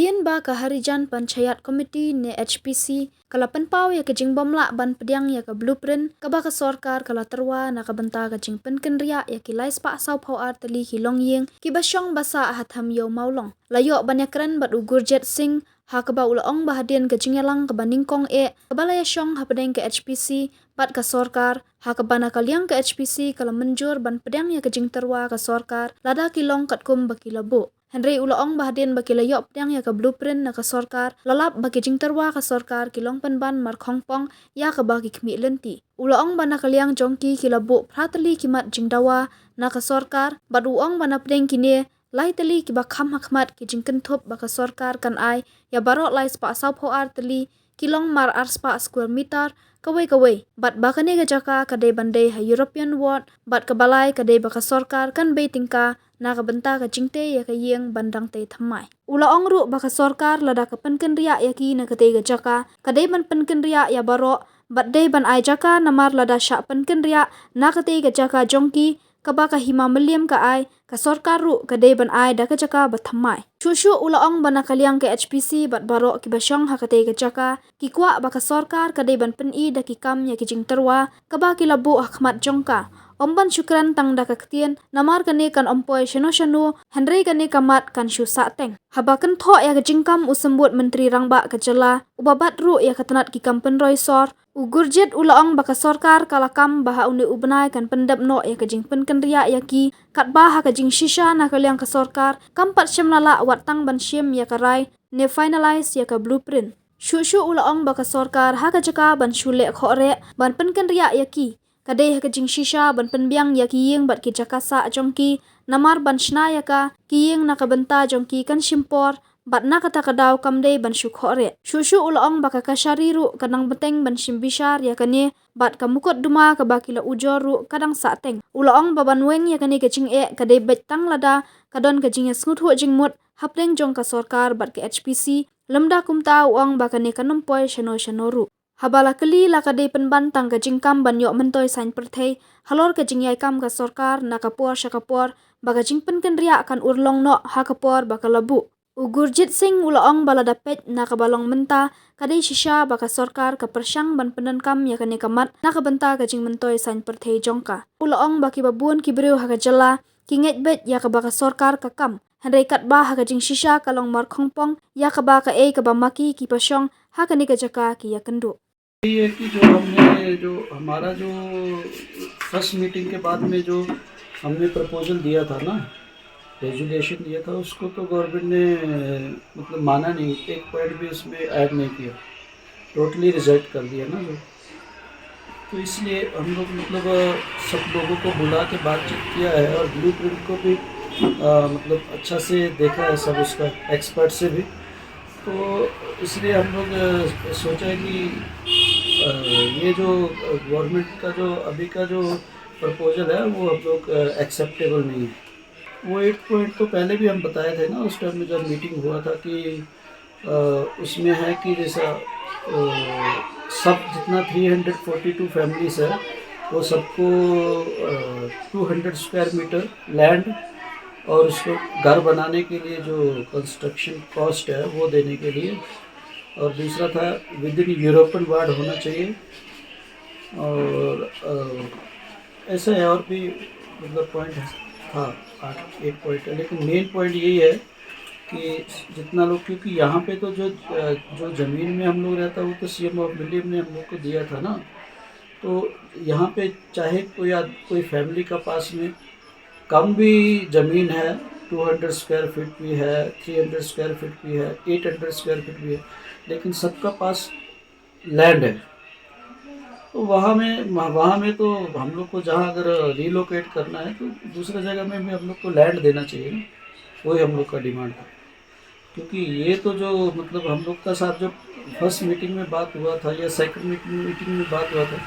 Bahadian ba ka Harijan Panchayat Komiti ne HPC kala penpau ya ke jing bomla ban pediang ya ke blueprint ka ba ka sorkar kala terwa na ka benta ka jing penken ria ya ki lais pa sau phau ar tali ki long yeng ki ba syong basa hatham yo maulong layo banyakran bat Gurjet Singh ha ka ba ulaong Bahadian ke jingelang ka baningkong ka bala ya syong ha pedeng ke HPC bat ka sorkar ha ka bana kaliang ke HPC kala menjur ban pediang ya ke jing terwa ka sorkar lada ki long kat kum ba ki labu Henry ulaong Bahadian baki layop yang ya ke blueprint na ke sorkar lalap baki jing terwa ke sorkar kilong penban mar khongpong ya ke baki kmi lenti ulaong bana kaliang jongki kilabu prateli kimat jing dawa na ke sorkar baduong bana pdeng kini lai teli ki bakham hakmat ki jing kentup baka sorkar kan ai ya barok lai spa sau pho ar teli kilong mar ar spa square meter kawai bat bakane ga jaka kadai bandai ha European ward bat kebalai kadai baka sorkar kan bei tingka na ka benta ka jingte ya ka yeng bandang te thamai ula ongru baka sorkar lada ka penken ria ya ki na kate ga jaka kadai ban penken ria ya baro bat dei ban ai jaka namar lada sha penken ria na kate ga jaka jongki ka baka hima meliam ka ai ka sorkar ru kadai ban ai da ka jaka ba thamai shushu ula ong bana kaliang ke HPC bat baro ki basyong ha kate ga jaka ki kwa baka sorkar kadai ban pen i da ki kam ya ki jing terwa ka ba ki labu akhmat jongka Omban syukran tang da kaktian namar kane kan ompoi shano Henry kane kamat kan shu sateng habakan tho ya jingkam usembut menteri rangba kejela ubabat ru ya katanat ki kampen roisor Gurjet ulaong baka sorkar kalakam baha une ubnai kan pendap no ya kejingpen kan ria ya ki kat baha kejing shisha na kaliang ka sorkar kampat syamlala watang ban syem ya karai ne finalize ya ka blueprint Shushu ulaong baka sorkar ha ka jaka ban shule khore ban penkan ria ya ki kadai ha kejing shisha ban penbiang ya ki yeng bat ki jakasa jongki namar ban shna ya ka ki yeng na ka benta jongki kan shimpor bat na kata kadau kamdei ban shukhore shushu ulaong baka kashariru kanang beteng ban shimbishar ya kane bat kamukot duma ka bakila ujoru kadang sateng ulaong baban weng ya kane kejing kadai betang lada kadon kejing sngut hu jingmut hapleng jong ka sorkar bat ke HPC lemda kumta uang baka ne kanompoi shanoru Habala keli la kadai penban tang ka jingkam ban yok mentoi sain perthei halor ka jingyai kam ka sorkar na kapor syakapor baka jingpen kan ria kan urlong no ha kapor baka labu Gurjet Singh ulaong bala dapet na kabalong menta kadai shisha baka sorkar ka persyang ban penen kam ya kane kamat na ka benta ka jing mentoi sain perthei jongka ulaong baki babun ki breu ha ka jela ki nget bet ya ka baka sorkar ka kam Henry kat ba ha ka jing shisha kalong mar khongpong ya ka ba ka ka ba maki ki pasyong ha kane ka jaka ki ya kendu ये कि जो हमने जो हमारा जो first meeting के बाद में जो हमने प्रपोजल दिया था ना रेजुलेशन दिया था उसको तो गवर्नमेंट ने मतलब माना नहीं एक पॉइंट भी उसमें ऐड नहीं किया टोटली रिजेक्ट कर दिया ना जो तो इसलिए हम लोग मतलब सब लोगों को बुला के बातचीत किया है और ब्लूप्रिंट को भी मतलब अच्छा से देखा है सब उसका एक्सपर्ट से भी तो इसलिए हम लोग सोचा कि ये जो गवर्नमेंट का जो अभी का जो प्रपोजल है वो हम लोग एक्सेप्टेबल नहीं है वो 8 पॉइंट तो पहले भी हम बताए थे ना उस टाइम में जब मीटिंग हुआ था कि उसमें है कि जैसा सब जितना 342 फैमिलीज है वो सबको 200 स्क्वायर मीटर लैंड और उसको घर बनाने के लिए जो कंस्ट्रक्शन कॉस्ट है वो देने के लिए और दूसरा था विद इन यूरोपियन वार्ड होना चाहिए और ऐसा है और भी मतलब पॉइंट था 8 पॉइंट है लेकिन मेन पॉइंट यही है कि जितना लोग क्योंकि यहाँ पे तो जो ज़मीन में हम लोग रहता वो तो CM ऑफ मिलियम ने हम लोग को दिया था ना तो यहाँ पे चाहे कोई फैमिली का पास में कम भी ज़मीन है 200 स्क्वायर फीट भी है 300 स्क्वायर फीट भी है 800 स्क्वायर फीट भी है लेकिन सबका पास लैंड है तो वहाँ में तो हम लोग को जहाँ अगर रिलोकेट करना है तो दूसरे जगह में भी हम लोग को लैंड देना चाहिए ना वही हम लोग का डिमांड था क्योंकि ये तो जो मतलब हम लोग का साथ जो फर्स्ट मीटिंग में बात हुआ था या सेकंड मीटिंग में बात हुआ था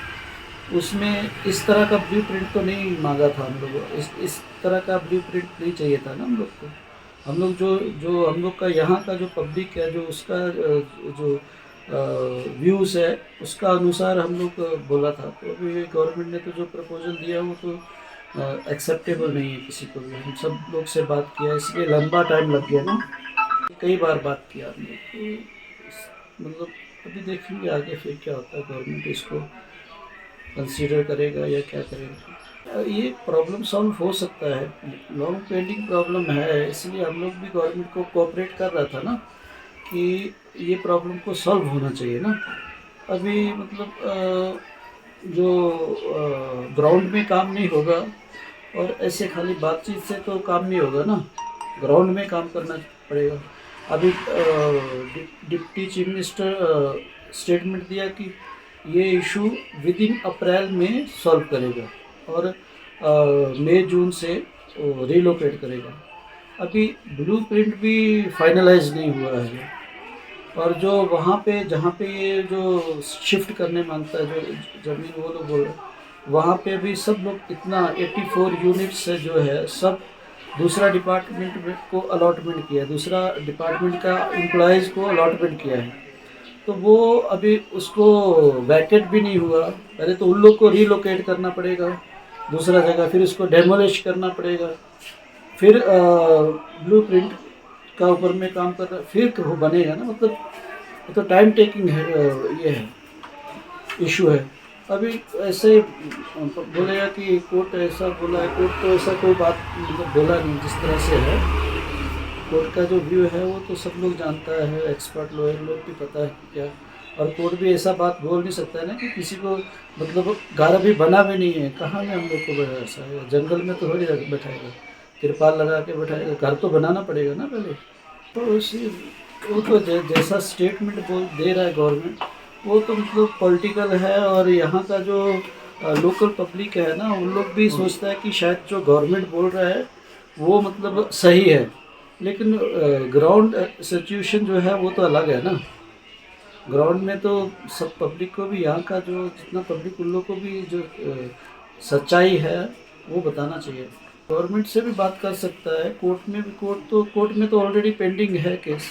उसमें इस तरह का ब्लू प्रिंट तो नहीं मांगा था हम लोग इस तरह का ब्लू प्रिंट नहीं चाहिए था ना हम लोग को हम लोग जो हम लोग का यहाँ का जो पब्लिक है जो उसका जो व्यूज़ है उसका अनुसार हम लोग बोला था तो अभी गवर्नमेंट ने तो जो प्रपोजल दिया वो तो एक्सेप्टेबल नहीं है किसी को भी हम सब लोग से बात किया इसलिए लंबा टाइम लग गया ना कई बार बात किया हमने, तो मतलब अभी देखेंगे आगे फिर क्या होता है, गवर्नमेंट इसको कंसीडर करेगा या क्या करेगा। ये प्रॉब्लम सॉल्व हो सकता है, लॉन्ग पेंडिंग प्रॉब्लम है, इसलिए हम लोग भी गवर्नमेंट को कोऑपरेट कर रहा था ना कि ये प्रॉब्लम को सॉल्व होना चाहिए ना। अभी मतलब जो ग्राउंड में काम नहीं होगा और ऐसे खाली बातचीत से तो काम नहीं होगा ना, ग्राउंड में काम करना पड़ेगा। अभी डिप्टी चीफ मिनिस्टर स्टेटमेंट दिया कि ये इशू विद इन अप्रैल में सॉल्व करेगा और मई जून से रिलोकेट करेगा। अभी ब्लूप्रिंट भी फाइनलाइज नहीं हुआ है और जो वहाँ पे जहाँ पे ये जो शिफ्ट करने मांगता है जो ज़मीन वो लोग बोल रहे हैं, वहाँ पे भी सब लोग इतना 84 यूनिट्स से जो है सब दूसरा डिपार्टमेंट को अलॉटमेंट किया है, दूसरा डिपार्टमेंट का एम्प्लॉयज़ को अलॉटमेंट किया है। तो वो अभी उसको वैकेट भी नहीं हुआ, पहले तो उन लोग को रिलोकेट करना पड़ेगा दूसरा जगह, फिर उसको डेमोलिश करना पड़ेगा, फिर ब्लूप्रिंट का ऊपर में काम कर रहा फिर वो बनेगा ना, मतलब ये तो टाइम टेकिंग है, ये है इशू है। अभी ऐसे बोलेगा कि कोर्ट ऐसा बोला है, कोर्ट तो ऐसा कोई बात मतलब बोला नहीं, जिस तरह से है कोर्ट का जो व्यू है वो तो सब लोग जानता है, एक्सपर्ट लॉयर लोग भी पता है कि क्या, और कोर्ट भी ऐसा बात बोल नहीं सकता है ना कि किसी को मतलब घर अभी बना भी नहीं है, कहाँ में हम लोग को बैठा ऐसा है, जंगल में तो थोड़ी बैठाएगा, तिरपाल लगा के बैठाएगा, घर तो बनाना पड़ेगा ना पहले। तो वो तो जैसा स्टेटमेंट बोल दे रहा है गवर्नमेंट वो तो मतलब पॉलिटिकल है, और यहाँ का जो लोकल पब्लिक है ना उन लोग भी सोचता है कि शायद जो गवर्नमेंट बोल रहा है वो मतलब सही है, लेकिन ग्राउंड सिचुएशन जो है वो तो अलग है ना। ग्राउंड में तो सब पब्लिक को भी, यहाँ का जो जितना पब्लिक उन लोग को भी जो सच्चाई है वो बताना चाहिए। गवर्नमेंट से भी बात कर सकता है, कोर्ट में भी, कोर्ट में तो ऑलरेडी पेंडिंग है केस,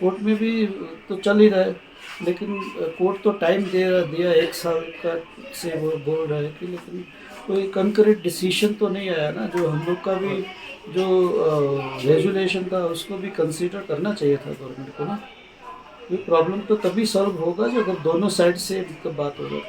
कोर्ट में भी तो चल ही रहा है, लेकिन कोर्ट तो टाइम दिया 1 साल का से वो बोल रहा है कि, लेकिन कोई कंक्रीट डिसीजन तो नहीं आया ना। जो हम लोग का भी जो रेजुलेशन था उसको भी कंसीडर करना चाहिए था गवर्नमेंट को ना। ये प्रॉब्लम तो तभी सॉल्व होगा जब अगर दोनों साइड से मतलब बात होगा।